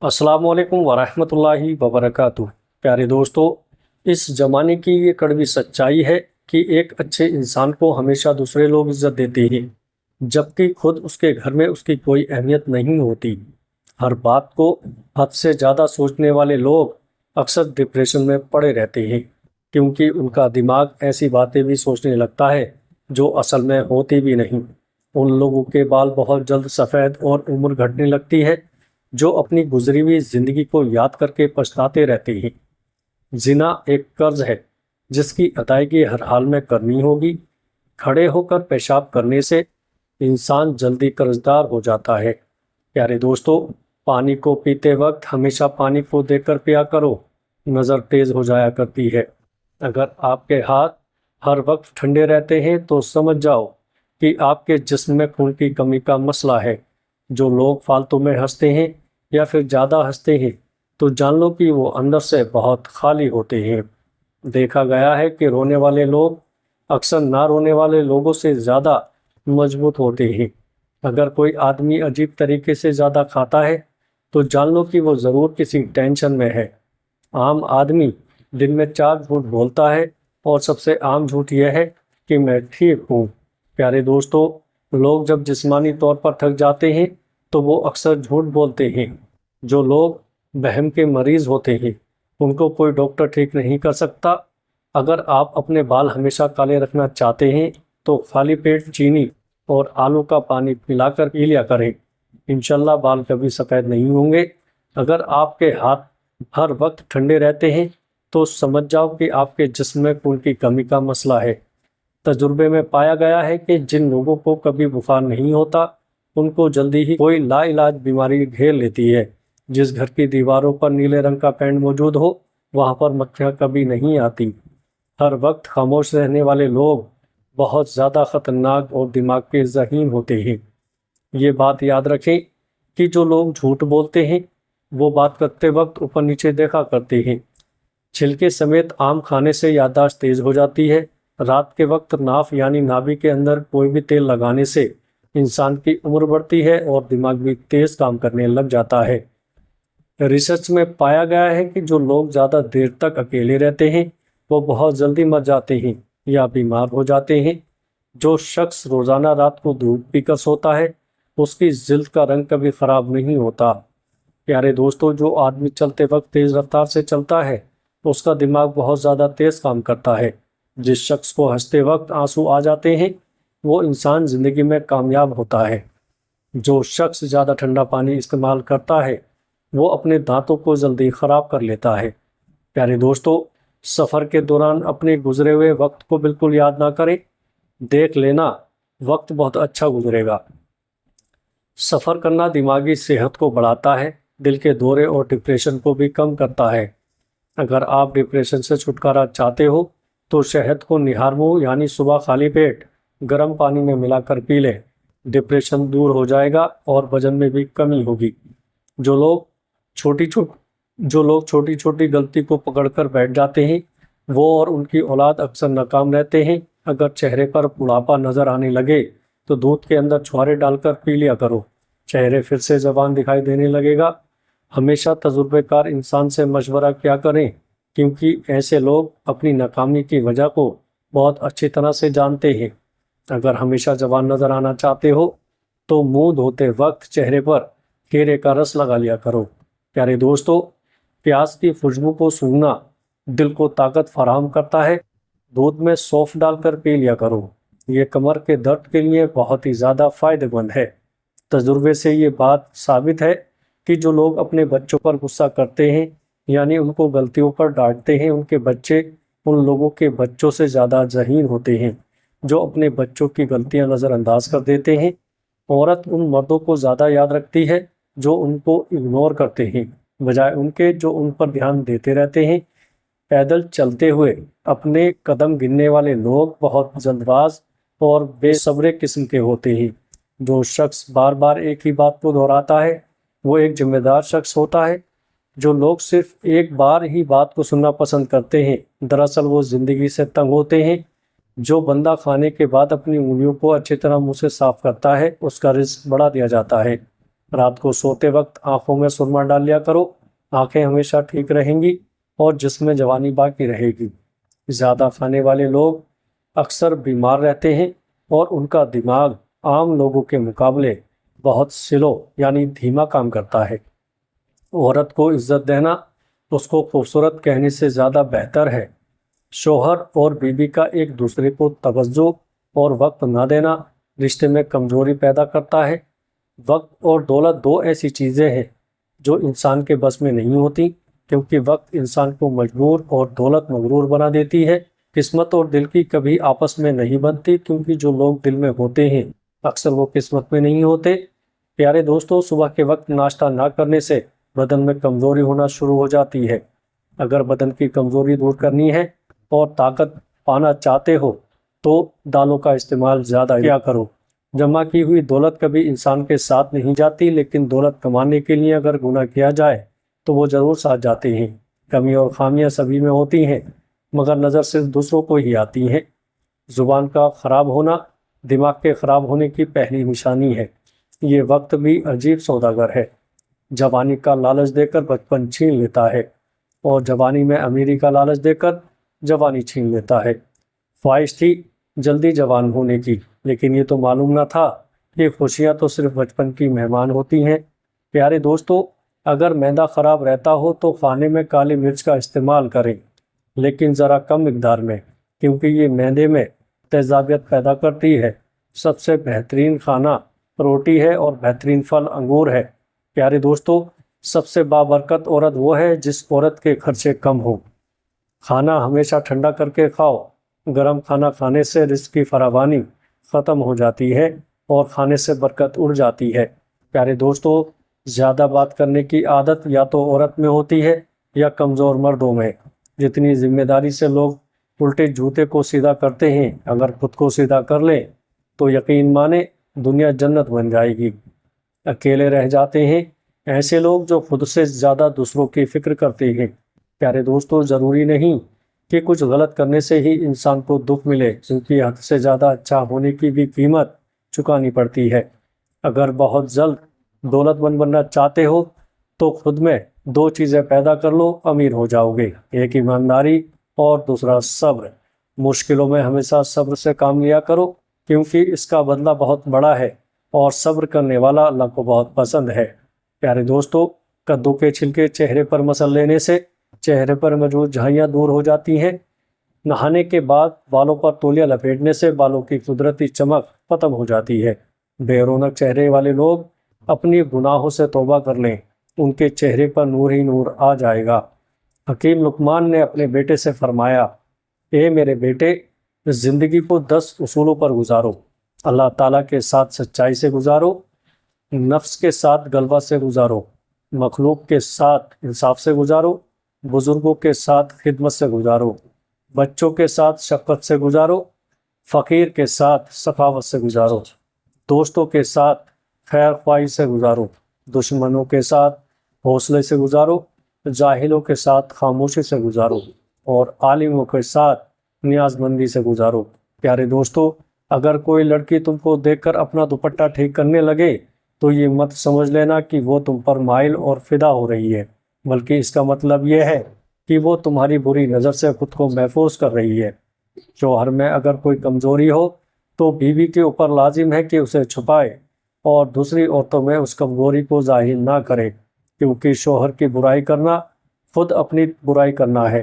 السلام علیکم ورحمۃ اللہ وبرکاتہ۔ پیارے دوستو، اس زمانے کی یہ کڑوی سچائی ہے کہ ایک اچھے انسان کو ہمیشہ دوسرے لوگ عزت دیتے ہیں، جبکہ خود اس کے گھر میں اس کی کوئی اہمیت نہیں ہوتی۔ ہر بات کو حد سے زیادہ سوچنے والے لوگ اکثر ڈپریشن میں پڑے رہتے ہیں، کیونکہ ان کا دماغ ایسی باتیں بھی سوچنے لگتا ہے جو اصل میں ہوتی بھی نہیں۔ ان لوگوں کے بال بہت جلد سفید اور عمر گھٹنے لگتی ہے جو اپنی گزری ہوئی زندگی کو یاد کر کے پچھتاتے رہتے ہیں۔ زنا ایک قرض ہے جس کی ادائیگی ہر حال میں کرنی ہوگی۔ کھڑے ہو کر پیشاب کرنے سے انسان جلدی قرضدار ہو جاتا ہے۔ پیارے دوستو، پانی کو پیتے وقت ہمیشہ پانی کو دیکھ کر پیا کرو، نظر تیز ہو جایا کرتی ہے۔ اگر آپ کے ہاتھ ہر وقت ٹھنڈے رہتے ہیں تو سمجھ جاؤ کہ آپ کے جسم میں خون کی کمی کا مسئلہ ہے۔ جو لوگ فالتو میں ہنستے ہیں یا پھر زیادہ ہنستے ہیں تو جان لو کہ وہ اندر سے بہت خالی ہوتے ہیں۔ دیکھا گیا ہے کہ رونے والے لوگ اکثر نہ رونے والے لوگوں سے زیادہ مضبوط ہوتے ہیں۔ اگر کوئی آدمی عجیب طریقے سے زیادہ کھاتا ہے تو جان لو کہ وہ ضرور کسی ٹینشن میں ہے۔ عام آدمی دن میں 4 جھوٹ بولتا ہے اور سب سے عام جھوٹ یہ ہے کہ میں ٹھیک ہوں۔ پیارے دوستو، لوگ جب جسمانی طور پر تھک جاتے ہیں تو وہ اکثر جھوٹ بولتے ہیں۔ جو لوگ بہم کے مریض ہوتے ہیں ان کو کوئی ڈاکٹر ٹھیک نہیں کر سکتا۔ اگر آپ اپنے بال ہمیشہ کالے رکھنا چاہتے ہیں تو خالی پیٹ چینی اور آلو کا پانی پلا کر پی لیا کریں، انشاءاللہ بال کبھی سفید نہیں ہوں گے۔ اگر آپ کے ہاتھ ہر وقت ٹھنڈے رہتے ہیں تو سمجھ جاؤ کہ آپ کے جسم میں خون کی کمی کا مسئلہ ہے۔ تجربے میں پایا گیا ہے کہ جن لوگوں کو کبھی بخار نہیں ہوتا ان کو جلدی ہی کوئی لا علاج بیماری گھیر لیتی ہے۔ جس گھر کی دیواروں پر نیلے رنگ کا پینٹ موجود ہو وہاں پر مکھیاں کبھی نہیں آتی۔ ہر وقت خاموش رہنے والے لوگ بہت زیادہ خطرناک اور دماغ کے ذہین ہوتے ہیں۔ یہ بات یاد رکھیں کہ جو لوگ جھوٹ بولتے ہیں وہ بات کرتے وقت اوپر نیچے دیکھا کرتے ہیں۔ چھلکے سمیت آم کھانے سے یادداشت تیز ہو جاتی ہے۔ رات کے وقت ناف یعنی نابی کے اندر کوئی بھی تیل لگانے سے انسان کی عمر بڑھتی ہے اور دماغ بھی تیز کام کرنے لگ جاتا ہے۔ ریسرچ میں پایا گیا ہے کہ جو لوگ زیادہ دیر تک اکیلے رہتے ہیں وہ بہت جلدی مر جاتے ہیں یا بیمار ہو جاتے ہیں۔ جو شخص روزانہ رات کو دودھ پی کر سوتا ہے اس کی جلد کا رنگ کبھی خراب نہیں ہوتا۔ پیارے دوستو، جو آدمی چلتے وقت تیز رفتار سے چلتا ہے اس کا دماغ بہت زیادہ تیز کام کرتا ہے۔ جس شخص کو ہنستے وقت آنسو آ جاتے ہیں وہ انسان زندگی میں کامیاب ہوتا ہے۔ جو شخص زیادہ ٹھنڈا پانی استعمال کرتا ہے وہ اپنے دانتوں کو جلدی خراب کر لیتا ہے۔ پیارے دوستو، سفر کے دوران اپنے گزرے ہوئے وقت کو بالکل یاد نہ کریں۔ دیکھ لینا وقت بہت اچھا گزرے گا۔ سفر کرنا دماغی صحت کو بڑھاتا ہے، دل کے دورے اور ڈپریشن کو بھی کم کرتا ہے۔ اگر آپ ڈپریشن سے چھٹکارا چاہتے ہو تو شہد کو نہار منہ یعنی صبح خالی پیٹ گرم پانی میں ملا کر پی لیں۔ ڈپریشن دور ہو جائے گا اور وزن میں بھی کمی ہوگی۔ جو لوگ چھوٹی چھوٹی غلطی کو پکڑ کر بیٹھ جاتے ہیں وہ اور ان کی اولاد اکثر ناکام رہتے ہیں۔ اگر چہرے پر بڑھاپا نظر آنے لگے تو دودھ کے اندر چھوارے ڈال کر پی لیا کرو، چہرے پھر سے جوان دکھائی دینے لگے گا۔ ہمیشہ تجربہ کار انسان سے مشورہ کیا کریں کیونکہ ایسے لوگ اپنی ناکامی کی وجہ کو بہت اچھی طرح سے جانتے ہیں۔ اگر ہمیشہ جوان نظر آنا چاہتے ہو تو منہ دھوتے وقت چہرے پر کیرے کا رس لگا لیا کرو۔ پیارے دوستو، پیاز کی خوشبو کو سونگھنا دل کو طاقت فراہم کرتا ہے۔ دودھ میں سونف ڈال کر پی لیا کرو، یہ کمر کے درد کے لیے بہت ہی زیادہ فائدہ مند ہے۔ تجربے سے یہ بات ثابت ہے کہ جو لوگ اپنے بچوں پر غصہ کرتے ہیں یعنی ان کو غلطیوں پر ڈانٹتے ہیں ان کے بچے ان لوگوں کے بچوں سے زیادہ ذہین ہوتے ہیں جو اپنے بچوں کی غلطیاں نظر انداز کر دیتے ہیں۔ عورت ان مردوں کو زیادہ یاد رکھتی ہے جو ان کو اگنور کرتے ہیں بجائے ان کے جو ان پر دھیان دیتے رہتے ہیں۔ پیدل چلتے ہوئے اپنے قدم گننے والے لوگ بہت جلد باز اور بے صبر قسم کے ہوتے ہیں۔ جو شخص بار بار ایک ہی بات کو دہراتا ہے وہ ایک ذمہ دار شخص ہوتا ہے۔ جو لوگ صرف ایک بار ہی بات کو سننا پسند کرتے ہیں دراصل وہ زندگی سے تنگ ہوتے ہیں۔ جو بندہ کھانے کے بعد اپنی انگلیوں کو اچھی طرح منہ سے صاف کرتا ہے اس کا رزق بڑھا دیا جاتا ہے۔ رات کو سوتے وقت آنکھوں میں سرما ڈال لیا کرو، آنکھیں ہمیشہ ٹھیک رہیں گی اور جسم میں جوانی باقی رہے گی۔ زیادہ کھانے والے لوگ اکثر بیمار رہتے ہیں اور ان کا دماغ عام لوگوں کے مقابلے بہت سلو یعنی دھیما کام کرتا ہے۔ عورت کو عزت دینا اس کو خوبصورت کہنے سے زیادہ بہتر ہے۔ شوہر اور بیوی کا ایک دوسرے کو توجہ اور وقت نہ دینا رشتے میں کمزوری پیدا کرتا ہے۔ وقت اور دولت دو ایسی چیزیں ہیں جو انسان کے بس میں نہیں ہوتی، کیونکہ وقت انسان کو مجبور اور دولت مغرور بنا دیتی ہے۔ قسمت اور دل کی کبھی آپس میں نہیں بنتی، کیونکہ جو لوگ دل میں ہوتے ہیں اکثر وہ قسمت میں نہیں ہوتے۔ پیارے دوستو، صبح کے وقت ناشتہ نہ کرنے سے بدن میں کمزوری ہونا شروع ہو جاتی ہے۔ اگر بدن کی کمزوری دور کرنی ہے اور طاقت پانا چاہتے ہو تو دالوں کا استعمال زیادہ کیا کرو۔ جمع کی ہوئی دولت کبھی انسان کے ساتھ نہیں جاتی، لیکن دولت کمانے کے لیے اگر گناہ کیا جائے تو وہ ضرور ساتھ جاتے ہیں۔ کمی اور خامیاں سبھی میں ہوتی ہیں، مگر نظر صرف دوسروں کو ہی آتی ہیں۔ زبان کا خراب ہونا دماغ کے خراب ہونے کی پہلی نشانی ہے۔ یہ وقت بھی عجیب سوداگر ہے۔ جوانی کا لالچ دے کر بچپن چھین لیتا ہے اور جوانی میں امیری کا لالچ دے کر جوانی چھین لیتا ہے۔ خواہش تھی جلدی جوان ہونے کی، لیکن یہ تو معلوم نہ تھا کہ خوشیاں تو صرف بچپن کی مہمان ہوتی ہیں۔ پیارے دوستو، اگر معدہ خراب رہتا ہو تو کھانے میں کالی مرچ کا استعمال کریں، لیکن ذرا کم مقدار میں، کیونکہ یہ معدے میں تیزابیت پیدا کرتی ہے۔ سب سے بہترین کھانا روٹی ہے اور بہترین پھل انگور ہے۔ پیارے دوستو، سب سے بابرکت عورت وہ ہے جس عورت کے خرچے کم ہوں۔ کھانا ہمیشہ ٹھنڈا کر کے کھاؤ۔ گرم کھانا کھانے سے رزق کی فراوانی ختم ہو جاتی ہے اور کھانے سے برکت اڑ جاتی ہے۔ پیارے دوستو، زیادہ بات کرنے کی عادت یا تو عورت میں ہوتی ہے یا کمزور مردوں میں۔ جتنی ذمہ داری سے لوگ الٹے جوتے کو سیدھا کرتے ہیں، اگر خود کو سیدھا کر لیں تو یقین مانے دنیا جنت بن جائے گی۔ اکیلے رہ جاتے ہیں ایسے لوگ جو خود سے زیادہ دوسروں کی فکر کرتے ہیں۔ پیارے دوستو، ضروری نہیں کہ کچھ غلط کرنے سے ہی انسان کو دکھ ملے، کیونکہ حد سے زیادہ اچھا ہونے کی بھی قیمت چکانی پڑتی ہے۔ اگر بہت جلد دولت مند بننا چاہتے ہو تو خود میں دو چیزیں پیدا کر لو، امیر ہو جاؤ گے، ایک ایمانداری اور دوسرا صبر۔ مشکلوں میں ہمیشہ صبر سے کام لیا کرو، کیونکہ اس کا بدلہ بہت بڑا ہے اور صبر کرنے والا اللہ کو بہت پسند ہے۔ پیارے دوستو، کدو کے چھلکے چہرے پر مسل لینے سے چہرے پر موجود جھائیاں دور ہو جاتی ہیں۔ نہانے کے بعد بالوں پر تولیہ لپیٹنے سے بالوں کی قدرتی چمک ختم ہو جاتی ہے۔ بے رونق چہرے والے لوگ اپنی گناہوں سے توبہ کر لیں، ان کے چہرے پر نور ہی نور آ جائے گا۔ حکیم لقمان نے اپنے بیٹے سے فرمایا، اے میرے بیٹے، زندگی کو 10 اصولوں پر گزارو۔ اللہ تعالیٰ کے ساتھ سچائی سے گزارو، نفس کے ساتھ غلبہ سے گزارو، مخلوق کے ساتھ انصاف سے گزارو، بزرگوں کے ساتھ خدمت سے گزارو، بچوں کے ساتھ شفقت سے گزارو، فقیر کے ساتھ سخاوت سے گزارو، دوستوں کے ساتھ خیر خواہی سے گزارو، دشمنوں کے ساتھ حوصلے سے گزارو، جاہلوں کے ساتھ خاموشی سے گزارو اور عالموں کے ساتھ نیاز مندی سے گزارو۔ پیارے دوستو، اگر کوئی لڑکی تم کو دیکھ کر اپنا دوپٹہ ٹھیک کرنے لگے تو یہ مت سمجھ لینا کہ وہ تم پر مائل اور فدا ہو رہی ہے، بلکہ اس کا مطلب یہ ہے کہ وہ تمہاری بری نظر سے خود کو محفوظ کر رہی ہے۔ شوہر میں اگر کوئی کمزوری ہو تو بیوی کے اوپر لازم ہے کہ اسے چھپائے اور دوسری عورتوں میں اس کمزوری کو ظاہر نہ کرے، کیونکہ شوہر کی برائی کرنا خود اپنی برائی کرنا ہے۔